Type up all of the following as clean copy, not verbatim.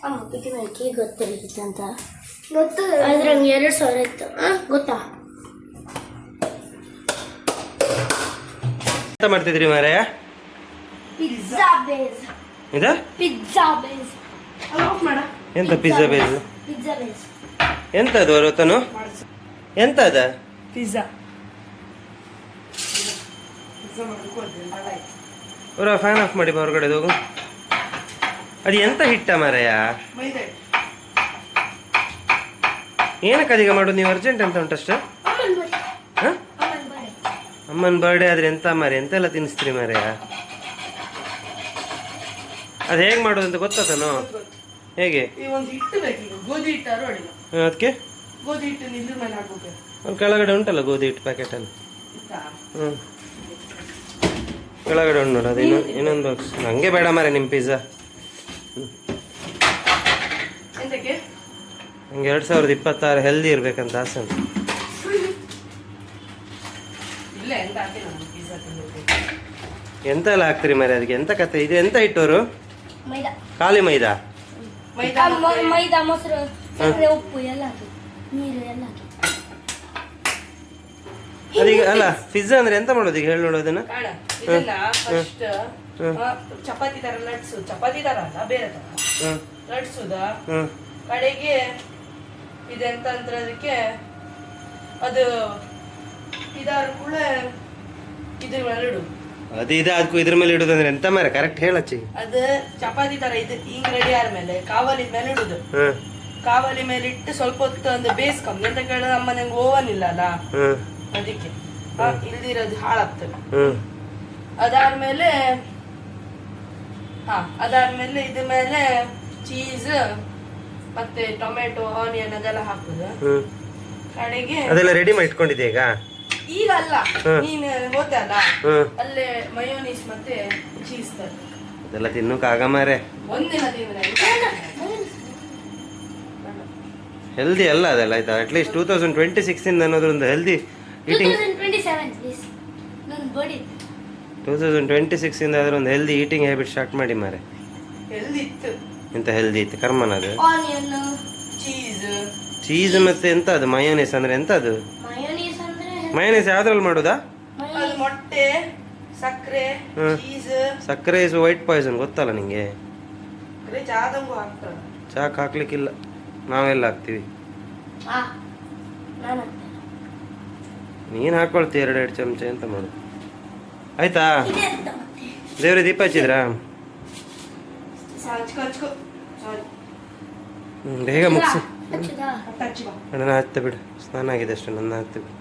ಅಮ್ಮ ಪಿಟಿಮೇಕಿ ಗೊತ್ತಿರುತ್ತೆ ಅಂತ ಗೊತ್ತು ಆದ್ರೆ ಹಂಗೆ 2000 ಇತ್ತು ಗೊತ್ತಾ ಎಂತ ಮಾಡ್ತಿದ್ರಿ ಮಾರಾಯ ಪಿಜ್ಜಾ ಬೇಸ್ ಇದ ಪಿಜ್ಜಾ ಬೇಸ್ ಆಫ್ ಮಾಡ ಎಂತ ಪಿಜ್ಜಾ ಬೇಸ್ ಎಂತ ಅದು ರತನು ಎಂತ ಅದ ಪಿಜ್ಜಾ ಅವರ ಫ್ಯಾನ್ ಆಫ್ ಮಾಡಿ ಹೊರಗಡೆ ಹೋಗು ಅದು ಎಂತ ಹಿಟ್ಟ ಮಾರಾಯ ಏನಕ್ಕೆ ಅದೀಗ ಮಾಡೋದು ನೀವು ಅರ್ಜೆಂಟ್ ಅಂತ ಉಂಟಷ್ಟು ಅಮ್ಮನ ಬರ್ಡೇ ಆದ್ರೆ ಎಂತ ಮಾರಿ ಎಂತೆಲ್ಲ ತಿನ್ನಿಸ್ತೀರಿ ಮಾರಾಯ ಅದು ಹೇಗೆ ಮಾಡೋದು ಅಂತ ಗೊತ್ತಾತನು ಹೇಗೆ ಅದಕ್ಕೆ ಒಂದು ಕೆಳಗಡೆ ಉಂಟಲ್ಲ ಗೋಧಿ ಹಿಟ್ಟು ಪ್ಯಾಕೆಟಲ್ಲಿ ಕೆಳಗಡೆ ಉಂಟು ನೋಡಿ ಅದು ಇನ್ನೊಂದು ಬಾಕ್ಸ್ ಹಂಗೆ ಬೇಡ ಮಾರೆ ನಿಮ್ಮ ಪಿಜ್ಜಾ ಹಂಗೆ 2026 ಹೆಲ್ದಿ ಇರ್ಬೇಕಂತ ಆಸೆ ಉಂಟು ಎಂತ ಎಲ್ಲ ಹಾಕ್ತೀರಿ ಮಾರೆ ಅದಕ್ಕೆ ಎಂತ ಕತೆ ಇದು ಎಂತ ಇಟ್ಟವರು ಖಾಲಿ ಮೈದಾ ಮೈದಾ ಮೊಸರು ಉಪ್ಪು ಎಲ್ಲ ನೀರು ಎಲ್ಲ ಅದೀಗ ಅಲ್ಲ ಪಿಜ್ಜಾ ಅಂದ್ರೆ ಎಂತ ಮಾಡೋದು ಈಗ ಹೇಳಿ ನೋಡೋದನ್ನ ಚಪಾತಿ ತರ ಲಟ್ಸು ಚಪಾತಿ ತರ ಅಲ್ಲ ಬೇರೆ ತರ ಲಟ್ಸುದ ಕಡೆಗೆ ಇದೆಂತ ಅಂದ್ರೆ ಅದಕ್ಕೆ ಅದು ಇದಾದ ಕೂಡ ಇದ್ರ ಮೇಲೆ ಇಡು ಅದು ಇದಕ್ಕೂ ಇದ್ರ ಮೇಲೆ ಇಡುದಂದ್ರೆ ಎಂತ ಮಾರೆ ಕರೆಕ್ಟ್ ಹೇಳಚ್ಚಿ ಅದು ಚಪಾತಿ ತರ ಇದು ಹಿಂಗ್ ರೆಡಿ ಆದ್ಮೇಲೆ ಕಾವಲಿ ಮೇಲೆ ಇಡುದು ಕಾವಲಿ ಮೇಲೆ ಇಟ್ಟು ಸ್ವಲ್ಪ ಹೊತ್ತು ಅಂದ್ರೆ ಬೇಯಿಸ್ಕೊಂಡ್ ಎಂತ ಕೇಳಿದ್ರೆ ನಮ್ಮ ನಂಗೆ ಓವನ್ ಇಲ್ಲ ಅಲ್ಲ ಅದಕ್ಕೆ ಇಲ್ದಿರೋದು ಹಾಳಾಗ್ತದೆ ಅದಾದ್ಮೇಲೆ ಅದಾದ್ಮೇಲೆ ಇದ್ರ ಮೇಲೆ ಚೀಸ್ ಮತ್ತೆ ಟೊಮೆಟೊ ಆನಿಯನ್ ಅದೆಲ್ಲ ಹಾಕುದು ಕಡೆಗೆ ಅದೆಲ್ಲ ರೆಡಿ ಮಾಡಿ ಇಟ್ಕೊಂಡಿದ್ದೆ ಈಗ ಅಲ್ಲ ನೀನ್ ಹೋದೆ ಅಲ್ಲ ಅಲ್ಲೇ ಮಯೋನೀಸ್ ಮತ್ತೆ ಚೀಸ್ ಅದೆಲ್ಲ ತಿನ್ನೋಕಾಗ ಮಾರೆ ಒಂದಿನ ತಿಂದ್ರೆ ಹೆಲ್ದಿ ಅಲ್ಲ ಅದೆಲ್ಲ ಆಯ್ತಾ ಅಟ್ಲೀಸ್ಟ್ 2026 ಇಂದ ಅನ್ನೋದ್ರೊಂದು ಹೆಲ್ದಿ ಈಟಿಂಗ್ 2026 ಇಂದ ಅದರ ಒಂದು ಹೆಲ್ದಿ ಈಟಿಂಗ್ ಹ್ಯಾಬಿಟ್ ಸ್ಟಾರ್ಟ್ ಮಾಡಿ ಮಾರೆ ಹೆಲ್ದಿ ಇತ್ತು ಎಂತ ಹೆಲ್ದಿ ಇತ್ತು ಕರ್ಮನ ಅದು ಆನಿಯನ್ ಚೀಸ್ ಮತ್ತೆ ಎಂತ ಅದು ಮಯೋನೀಸ್ ಅಂದ್ರೆ ಎಂತ ಅದು ಮಯೋನೀಸ್ ಯಾವ್ದ್ರಲ್ಲಿ ಮಾಡೋದಾ ಮೊಟ್ಟೆ ಸಕ್ಕರೆ ಚೀಸ್ ಸಕ್ಕರೆ ಇಸ್ ವೈಟ್ ಪಾಯ್ಸನ್ ಗೊತ್ತಲ್ಲ ನಿಂಗೆ ಚಾದಂಗು ಹಾಕ್ತಾರೆ ಚಾಕ್ ಹಾಕ್ಲಿಕ್ಕಿಲ್ಲ ನಾವೆಲ್ಲ ಹಾಕ್ತಿವಿ ನೀನ್ ಹಾಕೊಳ್ತಿ 2 ಚಮಚ ಎಂತ ಮಾಡು ಆಯ್ತಾ ದೇವ್ರ ದೀಪ ಹಚ್ಚಿದ್ರಾ ಬೇಗ ಮುಗಿಸಿ ನನ್ನ ಹತ್ತ ಬಿಡು ಸ್ನಾನ ಆಗಿದೆ ಅಷ್ಟು ನನ್ನ ಹತ್ತ ಬಿಡು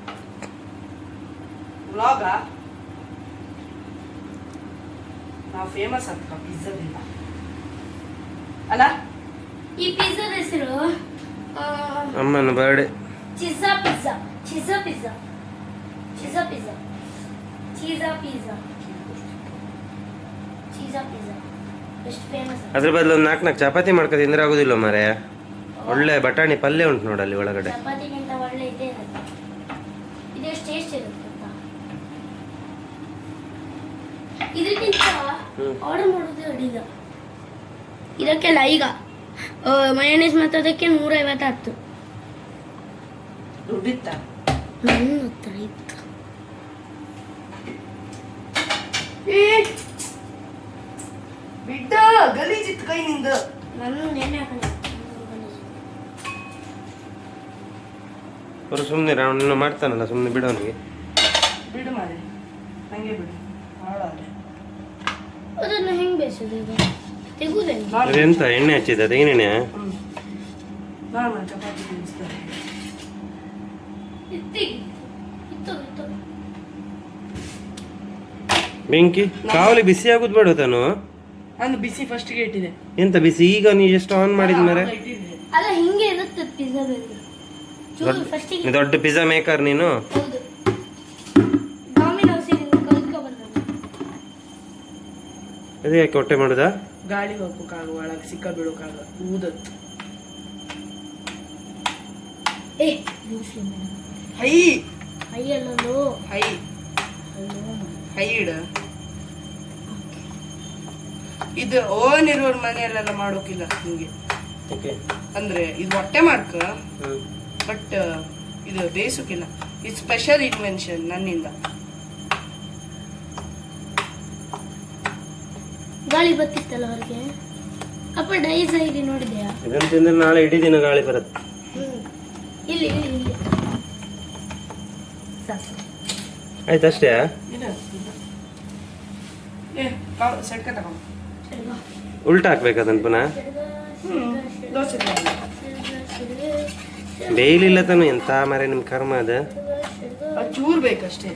ನಾವು ಫೇಮಸ್ ಅಂತ ಪಿಜ್ಜಾದಿಂದ ಅಲ್ಲ ಈ ಪಿಜ್ಜಾದ ಹೆಸರು ಅಮ್ಮನ birthday chizza pizza chizza pizza chizza pizza chizza pizza chizza pizza ಎಷ್ಟು ಫೇಮಸ್ ಅದ್ರ ಬದಲು ಒಂದು 4 ಚಪಾತಿ ಮಾಡ್ಕೊ ತಿಂದ್ರೆ ಆಗೋದಿಲ್ಲ ಮಾರಾಯ ಒಳ್ಳೆ ಬಟಾಣಿ ಪಲ್ಯ ಉಂಟು ನೋಡಲ್ಲಿ ಒಳಗಡೆ ಚಪಾತಿಗಿಂತ ಒಳ್ಳೆ ಇದೆ ಇದು ಎಷ್ಟು ಟೇಸ್ಟ್ ಇರುತ್ತೆ ಇದಕ್ಕಿಂತ ಆರ್ಡರ್ ಮಾಡೋದು ಅಡಿಗ ಇದಕ್ಕೆಲ್ಲ ಈಗ ಮಯೋನೀಸ್ ಮತ್ತು ಅದಕ್ಕೆ 150 ದುಡ್ಡಿತ್ತ ನನ್ನ ಹತ್ರ ಇತ್ತು ಬಿಡ್ಡ ಗಲೀಜಿತ್ತು ಕೈನಿಂದ ನಾನು ನೆನೆ ಹಾಕಲ್ಲ ಅವರು ಸುಮ್ಮನೆ ಅವನು ಮಾಡ್ತಾನಲ್ಲ ಸುಮ್ಮನೆ ಬಿಡೋನಿಗೆ ಬಿಡು ಮಾರೆ ಹಂಗೆ ಬಿಡು ಹಾಳಾದ್ರೆ ಅದನ್ನು ಹೆಂಗೆ ಬೇಯಿಸೋದು ಈಗ ತೆಗುದೇನು ಅದೆಂತ ಎಣ್ಣೆ ಹಚ್ಚಿದ ತೆಂಗಿನೆಣ್ಣೆ ನಾನು ಚಪಾತಿ ತಿನ್ನಿಸ್ತಾರೆ ಇತ್ತು ಬೆಂಕಿ ಕಾವಲಿ ಬಿಸಿ ಆಗುದು ಬೇಡ ತಾನು ನಾನು ಬಿಸಿ ಫಸ್ಟ್ಗೆ ಇಟ್ಟಿದೆ ಎಂತ ಬಿಸಿ ಈಗ ನೀ ಎಷ್ಟು ಆನ್ ಮಾಡಿದ ಮೇಲೆ ಅಲ್ಲ ಹಿಂಗೆ ಇರುತ್ತೆ ಪಿಜ್ಜಾ ಬೇರೆ ಚೂರು ಫಸ್ಟಿಗೆ ದೊಡ್ಡ ಪಿಜ್ಜಾ ಮೇಕರ್ ನೀನು ಹೌದು ಡಾಮಿನೋಸ್ ಇಂದ ಕಲ್ತ್ಕೊ ಬಂದದ್ದು ಅದು ಯಾಕೆ ಹೊಟ್ಟೆ ಮಾಡುದಾ ಗಾಳಿ ಹೋಗ್ಬೇಕಾಗ ಒಳಗೆ ಸಿಕ್ಕ ಬೀಳೋಕಾಗ ಊದತ್ತು ಹೈ ಹೈ ಅಲ್ಲೋ ಹೈ ಹೈ ಇಡ ಇದು ಓನ್ ಇರೋರ್ ಮನೆಯಲ್ಲೆಲ್ಲ ಮಾಡೋಕಿಲ್ಲ ನಿಂಗೆ ಓಕೆ. ಅಂದ್ರೆ ಇದು ಹೊಟ್ಟೆ ಮಾಡ್ಕ ಬಟ್ ಇದು ಬೇಯಿಸೋಕಿಲ್ಲ. ಇದು ಸ್ಪೆಷಲ್ ಇನ್ವೆನ್ಷನ್ ನನ್ನಿಂದ. ಗಾಳಿ ಬತ್ತಿತ್ತಲ್ಲ ಅವ್ರಿಗೆ. ಅಪ್ಪ ಡೈಸ್ ಇಲ್ಲಿ ನೋಡಿದ್ಯಾ? ಇದನ್ನು ತಿಂದ್ರೆ ನಾಳೆ ಇಡೀ ದಿನ ಗಾಳಿ ಬರುತ್ತೆ. ಇಲ್ಲಿ ಇಲ್ಲಿ ಇಲ್ಲಿ ಸಾಕು. ಆಯ್ತು ಅಷ್ಟೇ. ಸೆಡ್ಕ ತಗೊಂಡು ಉಲ್ಟಾ ಹಾಕ್ಬೇಕು ಅದನ್ನು ಪುನಃ. ದೋಸೆ ಬೇಯಲಿಲ್ಲ ತಾನು ಎಂತ ಮರೆ ನಿಮ್ಮ ಕರ್ಮ ಅದು. ಚೂರು ಬೇಕಷ್ಟೇ.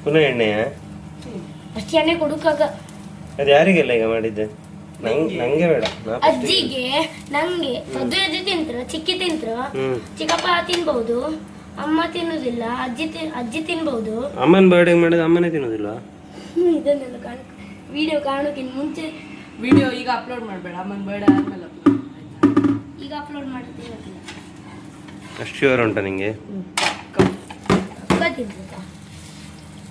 ಪುನಃ ಎಣ್ಣೆಯಾ? ಅಷ್ಟು ಎಣ್ಣೆ ಕೊಡುಕಾಗ. ಅದು ಯಾರಿಗೆಲ್ಲ ಈಗ ಮಾಡಿದ್ದೆ? ನಂಗೆ ಬೇಡ. ಅಜ್ಜಿಗೆ, ನಂಗೆ. ದೊಡ್ಡ ಅಜ್ಜಿ ತಿಂತ್ರ, ಚಿಕ್ಕಿ ತಿಂತ್ರ, ಚಿಕ್ಕಪ್ಪ ತಿನ್ಬಹುದು, ಅಮ್ಮ ತಿನ್ನುದಿಲ್ಲ, ಅಜ್ಜಿ ತಿನ್ಬಹುದು. ಅಮ್ಮನ ಬರ್ಡೇ ಮಾಡಿದ ಅಮ್ಮನೇ ತಿನ್ನೋದಿಲ್ಲ. ಇದನ್ನೆಲ್ಲ ವಿಡಿಯೋ ಕಾಣೋಕ್ಕಿಂತ ಮುಂಚೆ. ವಿಡಿಯೋ ಈಗ ಅಪ್ಲೋಡ್ ಮಾಡಬೇಡ, ಅಮ್ಮನ ಬರ್ಡೇ ಆದ್ಮೇಲೆ ಈಗ ಅಪ್ಲೋಡ್ ಮಾಡ್ತೀನಿ. ಅಷ್ಟು ಶ್ಯೂರ್ ಉಂಟಾ ನಿಂಗೆ? ಗೊತ್ತಿದ್ದ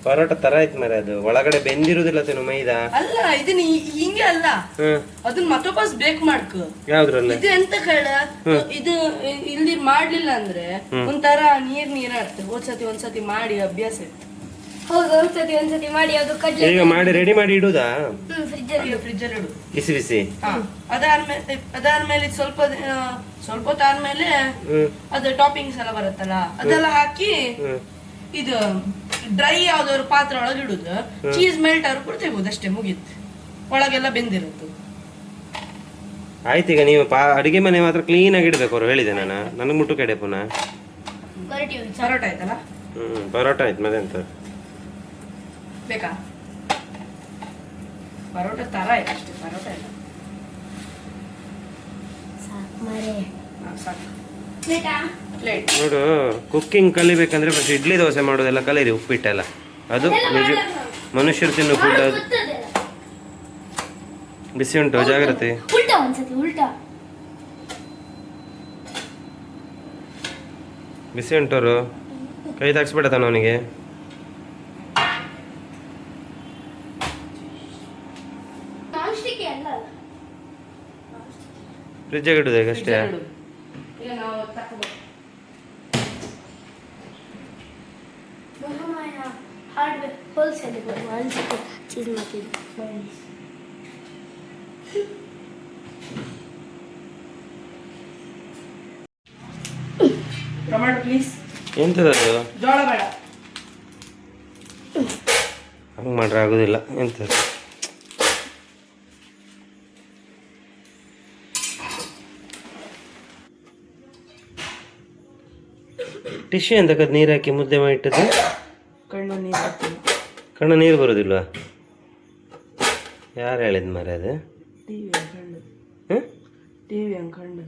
ಪರೋಟ ತರ ಆಯ್ತು ಮರೆ. ಅದು ಒಳಗಡೆ ಬೆಂದಿರುದಿಲ್ಲ ತೇನು ಮೈದಾ? ಅಲ್ಲ, ಇದನ್ನ ಹಿಂಗೆ ಅಲ್ಲ, ಅದನ್ನ ಮತ್ತೊಬ್ಬಸ್ ಬೇಕ್ ಮಾಡ್ಕ. ಯಾವ್ದ್ರಲ್ಲ? ಇದು ಎಂತ ಕೇಳ, ಇದು ಇಲ್ದಿರ್ ಮಾಡ್ಲಿಲ್ಲ ಅಂದ್ರೆ ಒಂಥರ ನೀರ್ ಆಗ್ತದೆ. ಒಂದ್ಸತಿ ಮಾಡಿ ಅಭ್ಯಾಸ ಇತ್ತು. ಹೌದು, ಒಂದ್ಸತಿ ಮಾಡಿ ಅದು ಕಡ್ಲೆ ಈಗ ಮಾಡಿ ರೆಡಿ ಮಾಡಿ ಇಡುದಾ? ಫ್ರಿಜ್ ಅಲ್ಲಿ ಇಡು, ಬಿಸಿ ಬಿಸಿ. ಅದಾದ್ಮೇಲೆ ಇದು ಸ್ವಲ್ಪ ಹೊತ್ತು ಆದ್ಮೇಲೆ ಅದು ಟಾಪಿಂಗ್ಸ್ ಎಲ್ಲ ಬರುತ್ತಲ್ಲ, ಅದೆಲ್ಲ ಹಾಕಿ ಇದು ಡ್ರೈ ಯಾವ್ದಾದ್ರು ಪಾತ್ರೆ ಒಳಗೆ ಇಡುದು. ಚೀಸ್ ಮೆಲ್ಟ್ ಆದ್ರೂ ಕೂಡ ತೆಗುದು, ಅಷ್ಟೇ ಮುಗೀತು. ಒಳಗೆಲ್ಲ ಬೆಂದಿರುತ್ತೆ. ಆಯ್ತು. ಈಗ ನೀವು ಅಡಿಗೆ ಮನೆ ಮಾತ್ರ ಕ್ಲೀನ್ ಆಗಿ ಇಡ್ಬೇಕು. ಅವ್ರು ಹೇಳಿದೆ ನಾನು, ನನಗೆ ಮುಟ್ಟು ಕಡೆ ಪುನಃ. ಪರೋಟ ಆಯ್ತಲ್ಲ? ಪರೋಟ ಆಯ್ತು. ಮತ್ತೆ ಎಂತ ಬೇಕಾ? ಪರೋಟ ತರ ಆಯ್ತು ಅಷ್ಟೇ, ಪರೋಟ ಇಲ್ಲ. ಸಾಕು. ಪ್ಲೇಟ್ ನೋಡು, ಕುಕ್ಕಿಂಗ್ ಕಲಿಬೇಕಂದ್ರೆ ಫಸ್ಟ್ ಇಡ್ಲಿ ದೋಸೆ ಮಾಡೋದೆಲ್ಲ ಕಲೀರಿ, ಉಪ್ಪಿಟ್ಟೆಲ್ಲ. ಅದು ನಿಜ ಮನುಷ್ಯರು ತಿನ್ನೋ ಫುಡ್. ಅದು ಬಿಸಿ ಉಂಟು, ಜಾಗ್ರತೆ. ಉಲ್ಟಾ ಒಂದ್ಸತಿ ಉಲ್ಟಾ. ಬಿಸಿ ಉಂಟವರು, ಕೈ ತಾಕ್ಸ್ಬಿಡತಾನ ಅವನಿಗೆ. ಫ್ರಿಜ್ಜಾಗ ಇಡುದು ಈಗ ಅಷ್ಟೇ. ಹಾರ್ಡ್ವೇರ್ ಹೋಲ್ಸೇಲ್ ಅನ್ಸುತ್ತೆ ಚೀಸ್ ಮಾಡ್ತಿದ್ದೆ. Tomato please. ಎಂತದದು? ಜೋಳ ಬೇಡ. ಹಂಗೆ ಮಾಡ್ರೆ ಆಗೋದಿಲ್ಲ. ಎಂತ ಟಿಶ್ಯೂ ಎಂತಕ್ಕದ್ದು ನೀರು ಹಾಕಿ ಮುದ್ದೆ ಮಾಡಿ ಇಟ್ಟದ್ದು? ಕಣ್ಣು ನೀರು ಹಾಕ್ತೀನಿ. ಕಣ್ಣು ನೀರು ಬರೋದಿಲ್ವಾ? ಯಾರು ಹೇಳಿದ್ ಮಾರೆ ಅದು? ಟಿವಿ ಅಂಕಂಡು.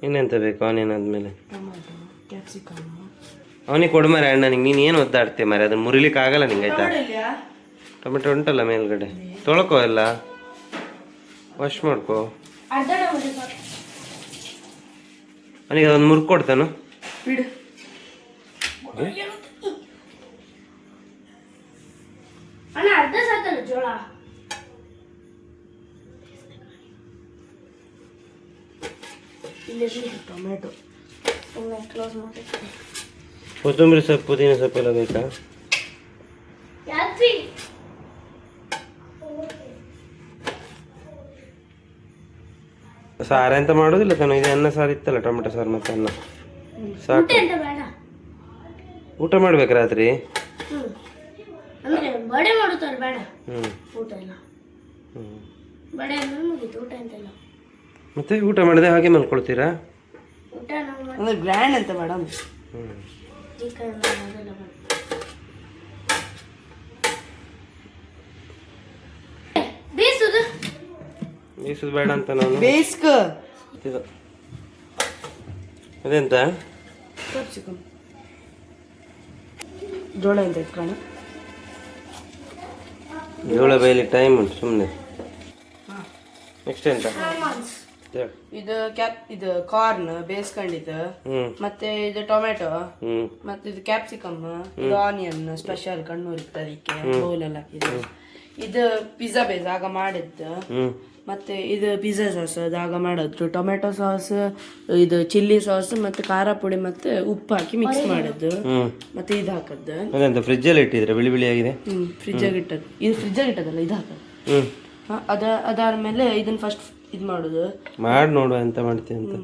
ಇನ್ನೆಂತ ಬೇಕು? ಆನಿಯನ್ ಆದ್ಮೇಲೆ ಟೊಮ್ಯಾಟೊ, ಕ್ಯಾಪ್ಸಿಕಮ್. ಅವನಿಗೆ ಕೊಡು ಮಾರೆ ಅಣ್ಣನಿಗೆ. ನೀನು ಏನು ಒದ್ದಾಡ್ತೀಯ ಮಾರೆ, ಅದನ್ನು ಮುರಿಲಿಕ್ಕೆ ಆಗಲ್ಲ ನಿಂಗೆ, ಆಯ್ತಾ? ಟೊಮೆಟೊ ಉಂಟಲ್ಲ ಮೇಲ್ಗಡೆ, ತೊಳ್ಕೋ ಎಲ್ಲ, ವಾಶ್ ಮಾಡ್ಕೋ. ಅವನಿಗೆ ಅದೊಂದು ಮುರ್ಕು ಕೊಡ್ತಾನು. ಬಿಡು. ಅಣ್ಣ ಅರ್ಧ ಸಾಕಲ್ಲ ಜೋಳ. ಟೊಮೆಟೊ ಕ್ಲೋಸ್ ಮಾಡಿ. ಕೊತ್ತಂಬರಿ ಸೊಪ್ಪು, ಪುದೀನ ಸೊಪ್ಪು ಎಲ್ಲ ಬೇಕಾ? ಸಾರು ಎಂತ ಮಾಡೋದಿಲ್ಲ ತಾನು. ಇದು ಅನ್ನ ಸಾರು ಇತ್ತಲ್ಲ, ಟೊಮೆಟೊ ಸಾರು ಮತ್ತೆ ಅನ್ನ ಸಾಕು. ಊಟ ಮಾಡ್ಬೇಕು ರಾತ್ರಿ. ಬಡೆ ಮಾಡುತ್ತಾರೆ ಬೇಡ. ಊಟ ಇಲ್ಲ. ಬಡೆ ಮುಗೀತು, ಊಟ ಎಂತೆಲ್ಲ. ಮತ್ತೆ ಊಟ ಮಾಡಿದೆ ಹಾಗೆ ಮಲ್ಕೊಳ್ತೀರಾ? ಊಟ ಅಂದ್ರೆ ಗ್ರ್ಯಾಂಡ್ ಅಂತ ಮೇಡಮ್. ಬೇಯಿಸೋದು ಬೇಡ ಅಂತ ನಾನು. ಬೇಯಿಸ್ಕ. ಅದೆಂತ? ಕ್ಯಾಪ್ಸಿಕಮ್. ಜೋಳ ಎಂತ ಇಟ್ಕೊಂಡು. ಜೋಳ ಬೇಯಲಿ ಟೈಮ್ ಉಂಟು ಸುಮ್ಮನೆ. ನೆಕ್ಸ್ಟ್ ಎಂತ ಆಲ್ಮಂಡ್ಸ್. ಹೇಳು. ಇದು ಕಾರ್ನ್ ಬೇಯಿಸ್ಕೊಂಡಿದ್ದು, ಹ್ಮ್ ಮತ್ತೆ ಇದು ಟೊಮೆಟೊ, ಹ್ಮ್ ಮತ್ತೆ ಇದು ಕ್ಯಾಪ್ಸಿಕಮ್, ಇದು ಆನಿಯನ್ ಸ್ಪೆಷಲ್ ಕಣ್ಣೂರು ಇತ್ತು ಅದಕ್ಕೆ ಬೌಲ್ ಎಲ್ಲ ಹಾಕಿದ್ದು. ಇದು ಪಿಜ್ಜಾ ಬೇಸ್ ಆಗ ಮಾಡಿದ್ದು, ಹ್ಮ್ ಮತ್ತೆ ಇದು ಪಿಜ್ಜಾ ಸಾಸ್ ಅದಾಗ ಮಾಡೋದು, ಟೊಮೆಟೊ ಸಾಸ್, ಇದು ಚಿಲ್ಲಿ ಸಾಸ್, ಮತ್ತೆ ಖಾರ ಪುಡಿ ಮತ್ತೆ ಉಪ್ಪು ಹಾಕಿ ಮಿಕ್ಸ್ ಮಾಡಿದ್ದು, ಹ್ಮ್ ಮತ್ತೆ ಇದು ಹಾಕದ್ದು. ಅದೆಂತ ಫ್ರಿಜ್ಜಲ್ಲಿ ಇಟ್ಟಿದ್ರೆ ಬಿಳಿ ಬಿಳಿ ಆಗಿದೆ. ಫ್ರಿಜ್ಜಾಗಿ ಇಟ್ಟದ್ದು, ಇದು ಫ್ರಿಜ್ಜಾಗಿ ಇಟ್ಟದಲ್ಲ, ಇದು ಹಾಕೋದು. ಹ್ಮ್ ಅದಾದ್ಮೇಲೆ ಇದನ್ನ ಫಸ್ಟ್ ಇದು ಮಾಡೋದು. ಮಾಡಿ ನೋಡುವ ಎಂತ ಮಾಡ್ತೀವಿ ಅಂತ.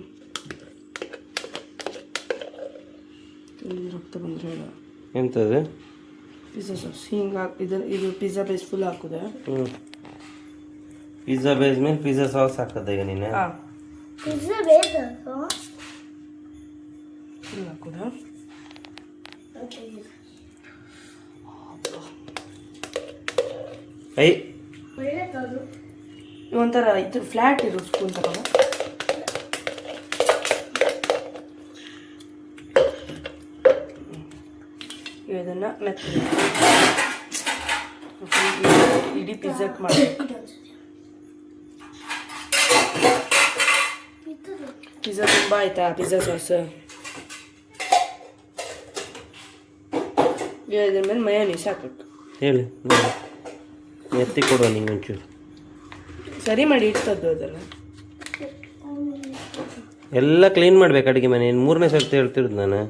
ರಕ್ತ ಬಂದ್ರೆ ಹೇಳ. ಎಂತದು? ಪಿಜ್ಜಾ ಸಾಸ್ ಹಿಂಗೆ ಇದು ಪಿಜ್ಜಾ ಬೇಸ್ ಫುಲ್ ಹಾಕುದ. ಹ್ಮ್ ಪಿಜ್ಜಾ ಬೇಸ್ ಮೇಲೆ ಪಿಜ್ಜಾ ಸಾಸ್ ಹಾಕದ ಈಗ ನೀನು? ಹಾಂ, ಪಿಜ್ಜಾ ಬೇಕಾ? ಫುಲ್ ಹಾಕುದ. ಐ ಒಳ್ಳೆದದು. ಒಂಥರ ಇದು ಫ್ಲಾಟ್ ಇರೋ ಸ್ಪೂನ್ ತಗೊಂಡು ಇದನ್ನ ಮೆತ್ತ ಇಡೀ ಪಿಜ್ಜಾಕ್ಕೆ ಮಾಡಬೇಕು. ಪಿಜ್ಜಾ ತುಂಬ ಆಯ್ತಾ? ಪಿಜ್ಜಾ ಸಾಸ್ ಇದ್ರ ಮೇಲೆ ಮಯೋನೀಸ್ ಹಾಕಬೇಕು. ಹೇಳಿ ಎತ್ತಿ ಕೊಡುವ ನಿಂಗೆ ಒಂಚೂರು. ಸರಿ ಮಾಡಿ ಇಡ್ತದ್ದು ಅದೆಲ್ಲ. ಎಲ್ಲ ಕ್ಲೀನ್ ಮಾಡ್ಬೇಕು ಅಡುಗೆ ಮನೆ. ಇನ್ನು 3ನೇ ಸರ್ತಿ ಹೇಳ್ತಿರೋದು ನಾನು.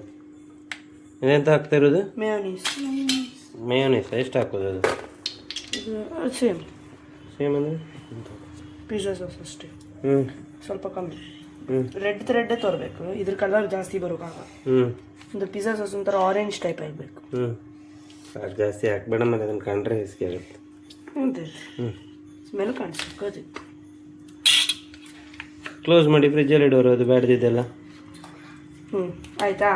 ಇದೆಂತ ಹಾಕ್ತಾ ಇರೋದು? ಮಯೋನೀಸ್. ಮೇಯೋನೀಸ್ ಎಷ್ಟು ಹಾಕೋದು ಅದು? ಇದು ಸೇಮ್ ಸೇಮ್ ಅಂದರೆ ಪಿಜ್ಜಾ ಸಾಸ್ ಅಷ್ಟೇ, ಹ್ಞೂ ಸ್ವಲ್ಪ ಕಮ್ಮಿ. ಹ್ಞೂ ರೆಡ್ ತೋರ್ಬೇಕು, ಇದ್ರ ಕಲರ್ ಜಾಸ್ತಿ ಬರೋಕ್ಕಾಗ. ಹ್ಞೂ ಒಂದು ಪಿಜ್ಜಾ ಸಾಸ್ ಒಂಥರ ಆರೆಂಜ್ ಟೈಪ್ ಆಗಬೇಕು. ಹ್ಞೂ ಸಾಕು, ಜಾಸ್ತಿ ಹಾಕ್ಬೇಡ, ಮತ್ತೆ ಅದನ್ನು ಕಂಡ್ರೆ ಹೆಸ್ಗೆ ಆಗುತ್ತೆ. ಅಂತ ಹ್ಞೂ ಸ್ಮೆಲ್ ಕಾಣಿಸ್ಬೇಕು ಅದು. ಕ್ಲೋಸ್ ಮಾಡಿ ಫ್ರಿಜ್ಜಲ್ಲಿ ಇಡೋರು, ಅದು ಬ್ಯಾಡ್ದಿದ್ದೆಲ್ಲ. ಆಯ್ತಾ?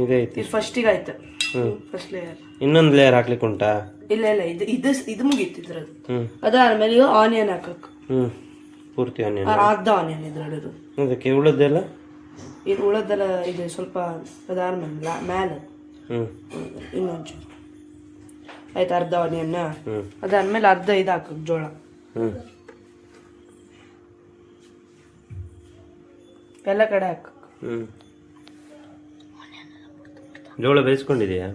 ಇದೇ ಐತಿ. ಇದು ಫಸ್ಟಿಗೆ ಆಯ್ತು. First layer. ಇನ್ನೊಂದು ಲೇಯರ್ ಹಾಕ್ಲಿಕ್ಕೆ ಉಂಟಾ? ಇಲ್ಲ ಇದು ಮುಗೀತು ಇದ್ರದ್ದು. ಹ್ಞೂ ಅದಾದ್ಮೇಲೆ ಈಗ ಆನಿಯನ್ ಹಾಕಬೇಕು. ಹ್ಞೂ ಪೂರ್ತಿ ಆನಿಯನ್. ಅರ್ಧ ಆನಿಯನ್ ಇದ್ರದ್ದು. ಅದಕ್ಕೆ ಉಳಿದೆಲ್ಲ ಇದು ಉಳದೆಲ್ಲ ಇದು ಸ್ವಲ್ಪ ಅದಾದ್ಮೇಲೆ ಮೇಲೆ ಹ್ಞೂ ಇನ್ನೊಂಚೂರು ಆಯ್ತು. ಅರ್ಧ ಆನಿಯನ್. ಹ್ಞೂ ಅದಾದ್ಮೇಲೆ ಅರ್ಧ ಇದು ಹಾಕಬೇಕು ಜೋಳ. ಹ್ಞೂ ಎಲ್ಲ ಕಡೆ ಹಾಕಬೇಕು. ಹ್ಞೂ ಜೋಳ ಬೇಯಿಸ್ಕೊಂಡಿದೆಯಾ?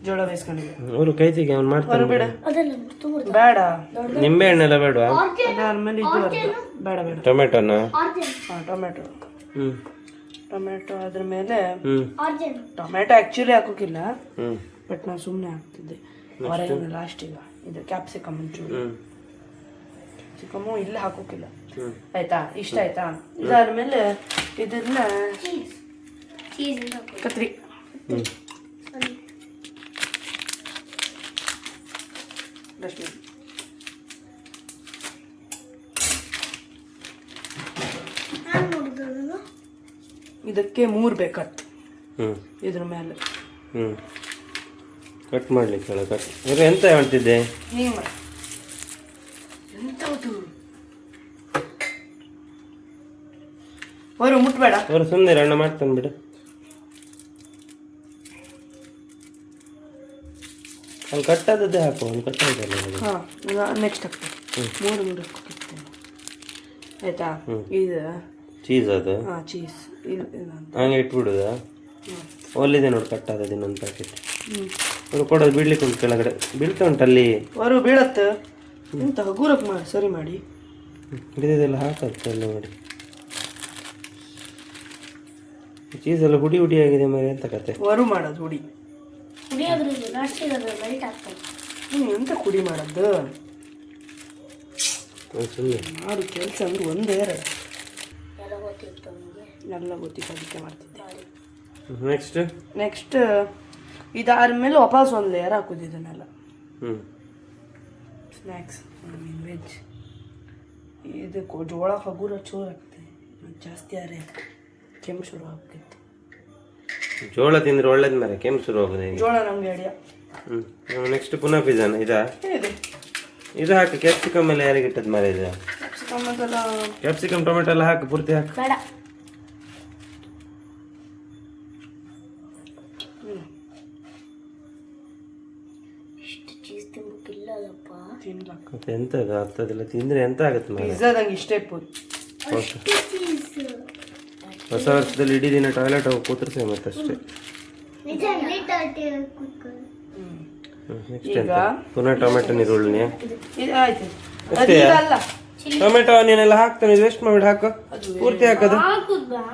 ಜೋಳ ಬೇಯಿಸ್ಕೊಂಡಿದ್ದೆ. ಅವರು ಕೈತಿಗೆ ಅವ್ನು ಮಾಡ್ತಾರೆ. ಬಿಡ ಅದೆಲ್ಲ ತುಂಬ ಬೇಡ. ನಿಂಬೆ ಹಣ್ಣೆಲ್ಲ ಬೇಡವಾ? ಅದಾದ್ಮೇಲೆ ಇದು ಅರ್ಧ ಬೇಡ ಬೇಡ. ಟೊಮೆಟೊನ? ಹಾಂ, ಟೊಮೆಟೊ. ಹ್ಞೂ ಟೊಮೆಟೊ ಅದ್ರ ಮೇಲೆ ಹ್ಞೂ ಟೊಮೆಟೊ ಆ್ಯಕ್ಚುಲಿ ಹಾಕೋಕ್ಕಿಲ್ಲ, ಹ್ಞೂ ಬಟ್ ನಾನು ಸುಮ್ಮನೆ ಹಾಕ್ತಿದ್ದೆ ಹೊರಗಿನ ಲಾಸ್ಟಿಗೆ. ಇದು ಕ್ಯಾಪ್ಸಿಕಮ್ ಒಂಚೂರು. ಹ್ಞೂ ಕ್ಯಾಪ್ಸಿಕಮ್ಮು ಇಲ್ಲಿ ಹಾಕೋಕ್ಕಿಲ್ಲ. ಹ್ಞೂ ಆಯ್ತಾ? ಇಷ್ಟ ಆಯ್ತಾ? ಇದಾದ್ಮೇಲೆ ಇದನ್ನ ಚೀಸ್ ಕತ್ರಿ ಹ್ಞೂ ಡಸ್ಟ್ಬಿನ್. ಇದಕ್ಕೆ 3 ಬೇಕತ್ತು ಹ್ಞೂ ಇದ್ರ ಮೇಲೆ. ಹ್ಞೂ ಕಟ್ ಮಾಡ್ಲಿಕ್ಕೆ ಕಟ್. ಇವರು ಎಂತ ಹೇಳ್ತಿದ್ದೆ? ಹಿಂಗೆ ಮಾಡಿ. ಎಂಥದ್ದು ಅವರು ಮುಟ್ಬೇಡ. ಅವರು ಸುಮ್ಮನೆ ಅಣ್ಣ ಮಾಡ್ತಾನೆ ಬಿಡು. ಅಲ್ಲಿ ಕಟ್ಟಾದದ್ದೇ ಹಾಕು, ಒಂದು ಕಟ್ಟಾದಲ್ಲ. ಹಾಂ, ನೆಕ್ಸ್ಟ್ ಹಾಕ್ತೀನಿ. 3 ಹಾಕ್ತೀನಿ. ಆಯ್ತಾ? ಇದು ಚೀಸ್ ಅದು? ಹಾಂ, ಚೀಸ್. ಇಲ್ಲ ಹಂಗೆ ಇಟ್ಬಿಡುದಾ? ಒಲ್ಲಿದೆ ನೋಡಿ ಕಟ್ಟಾದದ್ದು ಇನ್ನೊಂದು ಪ್ಯಾಕೆಟ್. ಅವರು ಕೊಡೋದು ಬಿಡ್ಲಿಕ್ಕೆ ಉಂಟು ಕೆಳಗಡೆ, ಬೀಳ್ತಾ ಉಂಟಲ್ಲಿ. ಅವರು ಬೀಳತ್ತೆ. ಎಂತ ಹಗುರಕ್ಕೆ ಮಾಡಿ ಸರಿ ಮಾಡಿ. ಬಿದ್ದೆಲ್ಲ ಹಾಕತ್ತೆ ಎಲ್ಲ ನೋಡಿ. ಚೀಸ್ ಎಲ್ಲ ಹುಡಿ ಹುಡಿ ಆಗಿದೆ ಮೇಲೆ, ಎಂತ ಕತೆ? ಅವರು ಮಾಡೋದು ಹುಡಿ. ಕುಡಿಯೋದ್ರಲ್ಲಿ ಲಾಸ್ಟಿಗೆ ಅದು ಮೆಲ್ಟ್ ಆಗ್ತದೆ. ಎಂತ ಕುಡಿ ಮಾಡೋದು? ಸುಮ್ಮನೆ ಮಾಡು ಕೆಲಸ ಅಂದ್ರೆ ಒಂದೇ ಎರಡು ಎಲ್ಲ ಗೊತ್ತಿತ್ತು ನನಗೆ. ಎಲ್ಲ ಗೊತ್ತಿತ್ತು, ಅದಕ್ಕೆ ಮಾಡ್ತಿದ್ದೆ. ನೆಕ್ಸ್ಟ್ ಇದಾದ್ಮೇಲೆ ವಾಪಸ್ ಒಂದು ಲೇಯರ್ ಹಾಕೋದು ಇದನ್ನೆಲ್ಲ. ಹ್ಞೂ ಸ್ನ್ಯಾಕ್ಸ್ ವೆಜ್. ಇದಕ್ಕೆ ಜೋಳ ಹಗುರ ಚೂರು ಹಾಕ್ತೆ, ಜಾಸ್ತಿ ಆರೆ ಕೆಮ್ಮು ಶುರು ಆಗ್ತಿತ್ತು. ಜೋಳ ತಿಂದ್ರೆ ಒಳ್ಳೇದು ಮರೆ, ಕೆಮ್ಮು ಶುರು ಹೋಗೋದು. ಜೋಳ ನಮಗೆ ಐಡಿಯಾ. ಹ್ಞೂ ನೆಕ್ಸ್ಟ್ ಪುನಃ ಪಿಜ್ಜಾನ ಇದಾ? ಏನಿದೆ ಇದು ಹಾಕಿ. ಕ್ಯಾಪ್ಸಿಕಮ್ ಎಲ್ಲ ಯಾರಿಗೆ ಇಟ್ಟದ್ದು ಮರೆ ಇದು? ಕ್ಯಾಪ್ಸಿಕಮ್ ಅದೆಲ್ಲ ಕ್ಯಾಪ್ಸಿಕಮ್ ಟೊಮೆಟೊ ಎಲ್ಲ ಹಾಕಿ ಪೂರ್ತಿ ಹಾಕಿ. ಬೇಡ. ಇಷ್ಟು ಚೀಸ್ ತಿನ್ಬೇಕಿಲ್ಲಪ್ಪ. ತಿನ್ಲಕ್ಕ ಎಂತ ಆಗ್ತದಿಲ್ಲ ತಿಂದ್ರೆ ಎಂತ ಆಗುತ್ತೆ ಮಾರ್ರೆ? ಪಿಜ್ಜಾ ನಂಗೆ ಇಷ್ಟ ಇಪ್ಪದು. ಹೊಸ ವರ್ಷದಲ್ಲಿ ಇಡೀ ದಿನ ಟಾಯ್ಲೆಟ್ ಹೋಗಿ ಕೂತ್ರೆ ಮತ್ತಷ್ಟೇ. ನೆಕ್ಸ್ಟ್ ಎಂತ ಪುನಃ ಟೊಮೆಟೊ ನೀರುಳ್ಳಿ ಇದು ಆಯ್ತು. ಅಷ್ಟೇ ಅಲ್ಲ ಟೊಮೆಟೊ ಆನಿಯನ್ ಎಲ್ಲ ಹಾಕ್ತಾನೆ ವೇಸ್ಟ್ ಮಾಡ್ಬಿಟ್ಟು ಹಾಕು ಪೂರ್ತಿ ಹಾಕೋದು ಹಾಕುದ್ ಬಾ.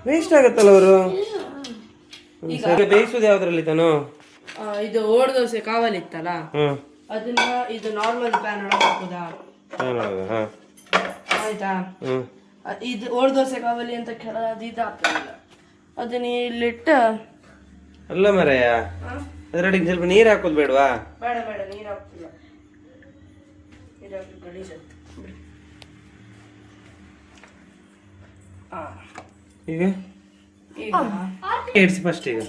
ವೇಸ್ಟ್ ಆಗತ್ತಲ್ಲ ಅವರು. ಈಗ ಬೇಯಿಸೋದು ಯಾವ್ದ್ರಲ್ಲಿ ತಾನು? ಇದು ಓಡ್ ದೋಸೆ ಕಾವಲಿ ಇತ್ತಲ್ಲ ಹ್ಮ್ ಅದನ್ನ ಇದು ನಾರ್ಮಲ್ ಪ್ಯಾನ್ ಒಳಗೆ ಹಾಕುದಾ? ಹಾ ಆಯ್ತಾ? ಹ್ಮ್ ಇದು ಓಡ್ ದೋಸೆ ಕಾವಲಿ ಅಂತ ಅದು ಇದು ಹಾಕ್ತಿಲ್ಲ. ಅದನ್ನ ಇಲ್ಲಿಟ್ಟು ಅಲ್ಲ ಮರಯ್ಯ ಅದ್ರೊಳಗೆ ಸ್ವಲ್ಪ ನೀರು ಹಾಕೋದು ಬೇಡವಾ? ಬೇಡ ಬೇಡ ನೀರು ಹಾಕ್ತಿಲ್ಲ. ನೀರು ಹಾಕಿ ಗಲೀಜಾಯ್ತು. ಈಗ ಈಗ ಇಡ್ಸಿ ಫಸ್ಟ್ ಈಗ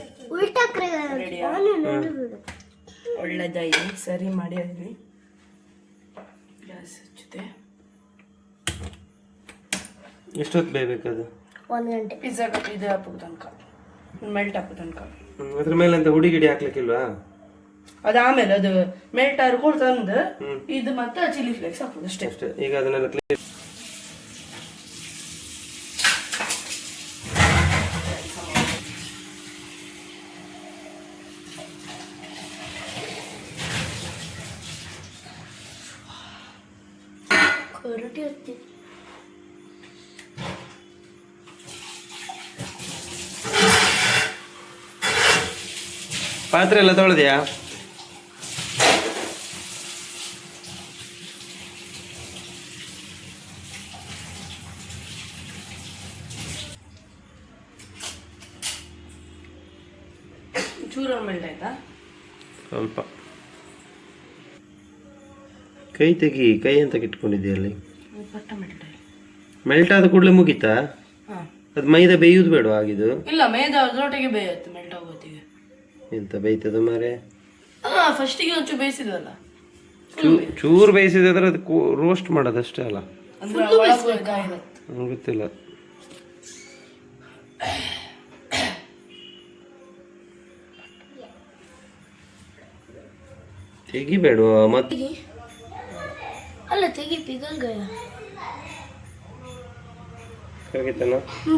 ಒಳ್ಳೆದಾಗಿ ಸರಿ ಮಾಡಿ ಅದನ್ನ ಗ್ಯಾಸ್ ಹಚ್ಚುತ್ತೆ. ಎಷ್ಟೊತ್ತು ಬೇಯಬೇಕದು? 1 ಗಂಟೆ. ಪಿಜ್ಜಾ ಇದು ಹಾಕೋ ತನಕ ಮೆಲ್ಟ್ ಹಾಕೋ ತನಕ. ಅದ್ರ ಮೇಲೆ ಅಂತ ಹುಡಿ ಗಿಡಿ ಹಾಕ್ಲಿಕ್ಕಿಲ್ವಾ? ಅದಾದ್ಮೇಲೆ ಅದು ಮೆಲ್ಟ್ ಆರು ಕೂಡ ತಂದು ಇದು ಮತ್ತೆ ಚಿಲ್ಲಿ ಫ್ಲೇಕ್ಸ್ ಹಾಕೋದು ಅಷ್ಟೇ. ಅಷ್ಟೇ. ಈಗ ಅದನ್ನೆಲ್ಲ ಕ್ಲೀನ್ ಹೊರಟಿ ಹೊತ್ತಿ ಪಾತ್ರೆ ಎಲ್ಲ ತೊಳೆದ್ಯಾ? ಚೂರ ಮೆಲ್ಟ್ ಆಯ್ತಾ? ಸ್ವಲ್ಪ ಕೈ ತೆಗಿ. ಕೈ ಅಂತ ಇಟ್ಕೊಂಡಿದ್ಯಾ? ಪಟ್ಟ ಮೆಲ್ಟ್ ಆಯ್ತು. ಮೆಲ್ಟ್ ಆದ ಕೂಡಲೇ ಮುಗೀತಾ? ಅದು ಮೈದಾ ಬೇಯುದು ಬೇಡ ಆಗಿದ್ದು? ಇಲ್ಲ ಮೇದ ಅದ್ರೊಟ್ಟಿಗೆ ಬೇಯುತ್ತೆ ಮೆಲ್ಟ್ ಆಗೋತ್ತಿಗೆ. ಎಂತ ಬೇಯ್ತದ ಮಾರೆ? ಫಸ್ಟಿಗೆ ಒಂಚೂರು ಬೇಯಿಸಿದ್ವಲ್ಲ ಚೂರು ಬೇಯಿಸಿದ್ರೆ ಅದು ರೋಸ್ಟ್ ಮಾಡೋದಷ್ಟೇ ಅಲ್ಲ? ಅಂದ್ರೆ ಒಳಗೆ ಇದಾಗಿರುತ್ತೆ. ನಂಗೆ ಗೊತ್ತಿಲ್ಲ. ತೆಗಿಬೇಡುವ ಮತ್ತೆ ಅಲ್ಲ ತೆಗಿ ಪಿಗಲ್ಗಯ ಕರಗಿತನ?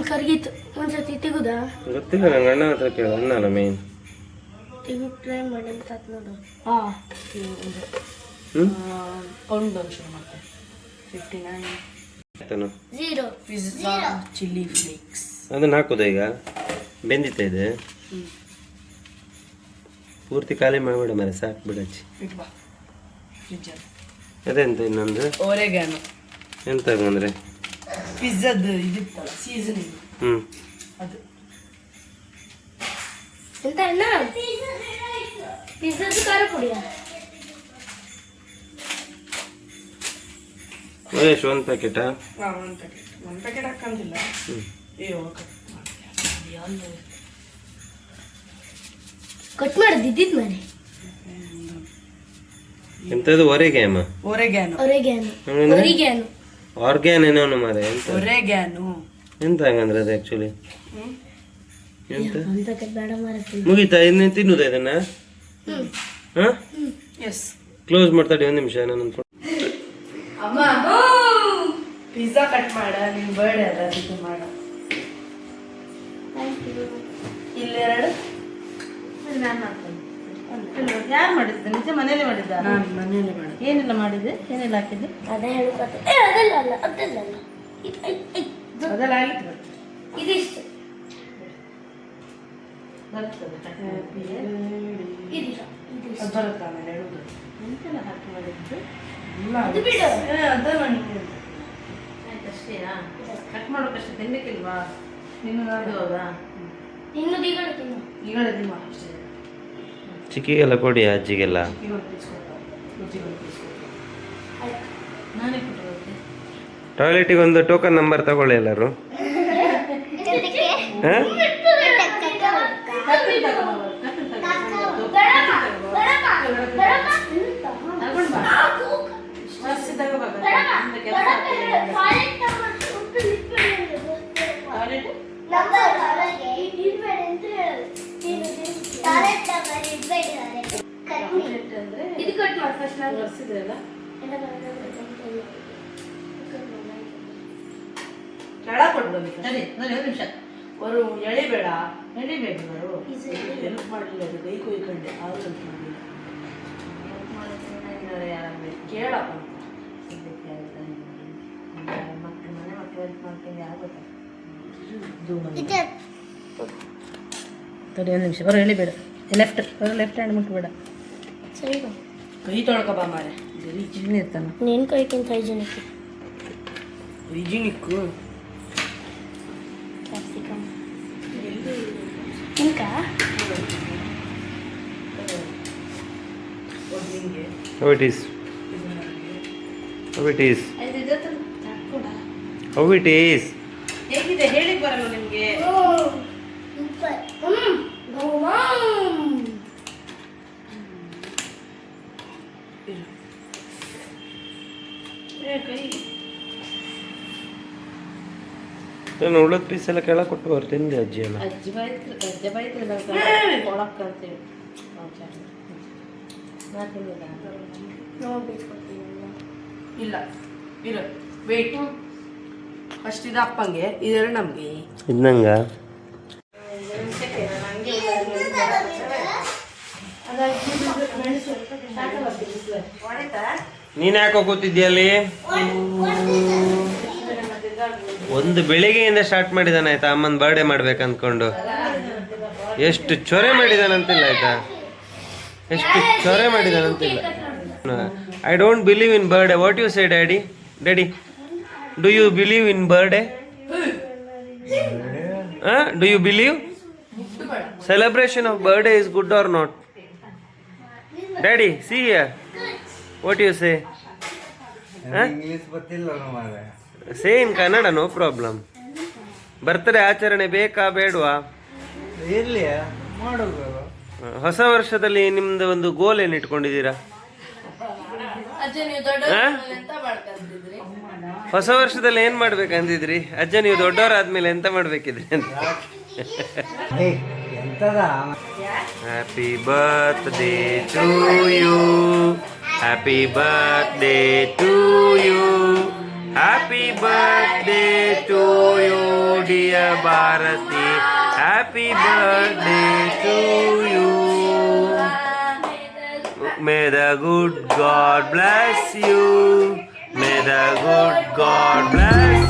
ಕರ್ಗಿತ್ತು. ಒಂದ್ಸತಿ ತೆಗುದಾ? ಗೊತ್ತಿಲ್ಲ ನಂಗೆ. ಅಣ್ಣ ಹತ್ರ ಕೇಳ. ಅಣ್ಣ ಅಲ್ಲ ಮೇನ್. ತೆಗಿ ಟ್ರೈ ಮಾಡಿ ತಾತ್ ನೋಡು. ಕೌಂಟ್ ಶುರು ಮತ್ತೆ 59 0 ಪಿಜ್ಜಾ ಚಿಲ್ಲಿ ಫ್ಲೇಕ್ಸ್ ಅದನ್ನ ಹಾಕೋದು ಈಗ ಬೆಂದಿತ್ತ ಇದೆ. ಪೂರ್ತಿ ಖಾಲಿ ಮಾಡಬೇಡ ಮರೆ, ಸಾಕು ಬಿಡಚ್ಚಿ. ಇಟ್ಬಾ ಫ್ರಿಜ್ಜಲ್ಲಿ. ಅದೆಂತ ಇನ್ನೊಂದು ಓರೆಗಾನೋ ಎಂತ ಅಂದ್ರೆ ಪಿಜ್ಜಾದ್ದು ಇದಿತ್ತಲ್ಲ ಸೀಸನಿಂಗ್ ಅದು. ಎಂತ ಅಣ್ಣ ಪಿಜ್ಜಾದು ಖಾರ ಪುಡಿಯ? ಮಹೇಶ್ ಒಂದು ಪ್ಯಾಕೆಟಾ? ಒಂದು ಪ್ಯಾಕೆಟ್ ಹಾಕಂತಿಲ್ಲ. ಕಟ್ ಮಾಡಿದ್ದಿದ್ದು ಮನೆ. ಎಂತದು ಒರೆಗ್ಯಾಮ? ಓರೆಗಾನೋ ಒರಿಗ್ಯಾನು ಆರ್ಗ್ಯಾನ್ ಏನೋ ಮಾರೆ. ಎಂತ ಓರೆಗಾನೋ ಎಂತ ಹಂಗಂದ್ರೆ ಅದು ಆಕ್ಚುಲಿ ಎಂತ? ಅಂತ ಬೇಡ ಮಾರತ್ತೀನಿ. ಮುಗೀತಾ? ಇನ್ನು ತಿನ್ನುದ ಇದನ್ನ? ಹಾ ಎಸ್. ಕ್ಲೋಸ್ ಮಾಡ್ತಾಡಿ ಒಂದು ನಿಮಿಷ. ನಾನು ಅಮ್ಮ ಪಿಜ್ಜಾ ಕಟ್ ಮಾಡ. ನಿನ್ ಬರ್ಡೇ ಅಲ್ಲ ಇದು ಮಾಡ. ಇಲ್ಲೆರಡು ನಾನು ಮಾಡ್ತೇನೆ. ಯಾರು ಮಾಡಿದ್ದೆ? ನಿಜ ಮನೇಲಿ ಮಾಡಿದ್ದ? ನಾನು ಮನೆಯಲ್ಲಿ ಮಾಡ. ಏನೆಲ್ಲ ಮಾಡಿದ್ದೆ? ಏನೆಲ್ಲ ಹಾಕಿದ್ದೆ? ಅದೇ ಹೇಳ್ಕೊತೆ. ಅದಲ್ಲ ಅಲ್ಲ ಅದಲ್ಲ ಅಲ್ಲ ಅದೆಲ್ಲ ಆಗಿತ್ತು. ಇದಿಷ್ಟು ಬರ್ತದೆ. ಇದಿಷ್ಟು ಅದು ಬರುತ್ತೆ ಆಮೇಲೆ ಹೇಳುದು. ಎಂತೆಲ್ಲ ಹಾಕಿ ಮಾಡಿದ್ದು? ಇಲ್ಲ ಅದು ಬಿಡು. ಅದಲ್ಲ ನಿಂಗೆ ಆಯ್ತು ಅಷ್ಟೇನಾ? ಕಟ್ ಮಾಡೋಕಷ್ಟೇ ತಿನ್ಬೇಕಿಲ್ವಾ? ನೀನು ಅದು ಹೌದಾ? ಇನ್ನು ದಿಗಡ ತಿನ್ನು. ಈಗ ನಿಮ್ಮ ಅಷ್ಟೇ. ಚಿಕ್ಕಿಗೆಲ್ಲ ಕೊಡಿ ಅಜ್ಜಿಗೆಲ್ಲ. ಇವಾಗ ರುಚಿಗೆ ಆಯ್ತು. ನಾನೇ ಕೊಟ್ಟು ಹೋಗ್ತೆ. ಟಾಯ್ಲೆಟಿಗೆ ಒಂದು ಟೋಕನ್ ನಂಬರ್ ತಗೊಳ್ಳಿ ಎಲ್ಲರೂ. ಹಾ? ಇದು ಕಟ್ ಮಾಡಿ ಫಸ್ಟ್ ನಾನು ಬರ್ಸಿದ್ರಲ್ಲ ಕೆಳ ಕೊಡ್ಬೇಕು ಸರಿ ನೋಡಿ ಒಂದು ನಿಮಿಷ ಅವರು ಎಳಿಬೇಡ. ನಡಿಬೇಕು ಬರು ಹೆಲ್ಪ್ ಮಾಡಲಿಲ್ಲ ಅದು ಕೈ ಕೊಯ್ಕೊಂಡೆ ಆಗ ಹೆಲ್ಪ್ ಮಾಡಲಿಲ್ಲ. ಯಾರಾಗಬೇಕು ಕೇಳಪ್ಪ ಮಕ್ಕಳು ಮನೆ ಮಕ್ಕಳು ಹೆಲ್ಪ್ ಮಾಡ್ಕೊಂಡು ಆಗುತ್ತೆ ತಡಿ ಒಂದು ನಿಮಿಷ ಬರೋ ಎಳಿಬೇಡ ಲೆಫ್ಟ್ ಹ್ಯಾಂಡ್ ಮುಟ್ಬೇಡ ಸರಿ ಕೈ ತೊಳ್ಕೊ ಬಾ ಮಾರೆ. ಚಿನ್ನ ಇರ್ತಾನ ನೀನು ಕೈಕಿಂತ ಹೈಜಿನಿಕ್ ಹೈಜಿನಿಕ್ಕು ಕ್ಯಾಪ್ಸಿಕಮ್ ಇಂಕ ನಿಂಗೆ How it is? How it is? How it is? ಹೇಗಿದೆ ಹೇಳಿ ಬರಲ್ಲ ನಿಮಗೆ ನಾನು ಉಳಿದ ಪೀಸ್ ಎಲ್ಲ ಕೆಳಗೆ ಕೊಟ್ಟು ಬರ್ತೀನಿ ಅಜ್ಜಿ ಎಲ್ಲ. ಅಜ್ಜಿ ಬೈತ್ರಿ ಕೊಳಕ್ಕಂತೇಳಿ ಇಲ್ಲ ಇರು ವೇಟ್. ಫಸ್ಟ್ ಇದು ಅಪ್ಪಂಗೆ, ಇದೆರಡು ನಮಗೆ. ಇದ್ನಂಗ ನೀನ್ ಯಾಕೆ ಹೋಗುತ್ತಿದ್ಯ ಅಲ್ಲಿ? ಒಂದು ಬೆಳಿಗ್ಗೆಯಿಂದ ಸ್ಟಾರ್ಟ್ ಮಾಡಿದಾನೆ ಆಯ್ತಾ, ಅಮ್ಮನ ಬರ್ಡೇ ಮಾಡ್ಬೇಕು ಅಂದ್ಕೊಂಡು. ಎಷ್ಟು ಚೊರೆ ಮಾಡಿದಾನಂತಿಲ್ಲ ಆಯ್ತಾ, ಎಷ್ಟು ಚೊರೆ ಮಾಡಿದಾನಂತಿಲ್ಲ. I don't believe in birthday. What you say daddy? Daddy, do you believe in birthday? Do you believe celebration of birthday is good or not? Daddy, see here. What you say? English ಗೊತ್ತಿಲ್ಲ ಮಾರೆ. Say in Kannada, no problem. Birthday ಆಚರಣೆ ಬೇಕಾ ಬೇಡವಾ? ಇರ್ಲಿ ಮಾಡೋದು. ಹೊಸ ವರ್ಷದಲ್ಲಿ ನಿಮ್ದು ಒಂದು ಗೋಲ್ ಏನು ಇಟ್ಕೊಂಡಿದ್ದೀರಾ? ಅಜ್ಜ ನೀವು ದೊಡ್ಡ ಹಾ? ಎಂತ ಮಾಡ್ಕೊಂತಿದ್ರಿ? ಹೊಸ ವರ್ಷದಲ್ಲಿ ಏನ್ ಮಾಡ್ಬೇಕಂತಿದ್ರಿ? ಅಜ್ಜ ನೀವು ದೊಡ್ಡವರಾದ್ಮೇಲೆ ಎಂತ ಮಾಡ್ಬೇಕಿದ್ರಿ ಅಂತ. ಎಂತದ happy birthday to you, happy birthday to you, happy birthday to you dear Bharati, happy birthday to you. May the good God bless you. May the good God bless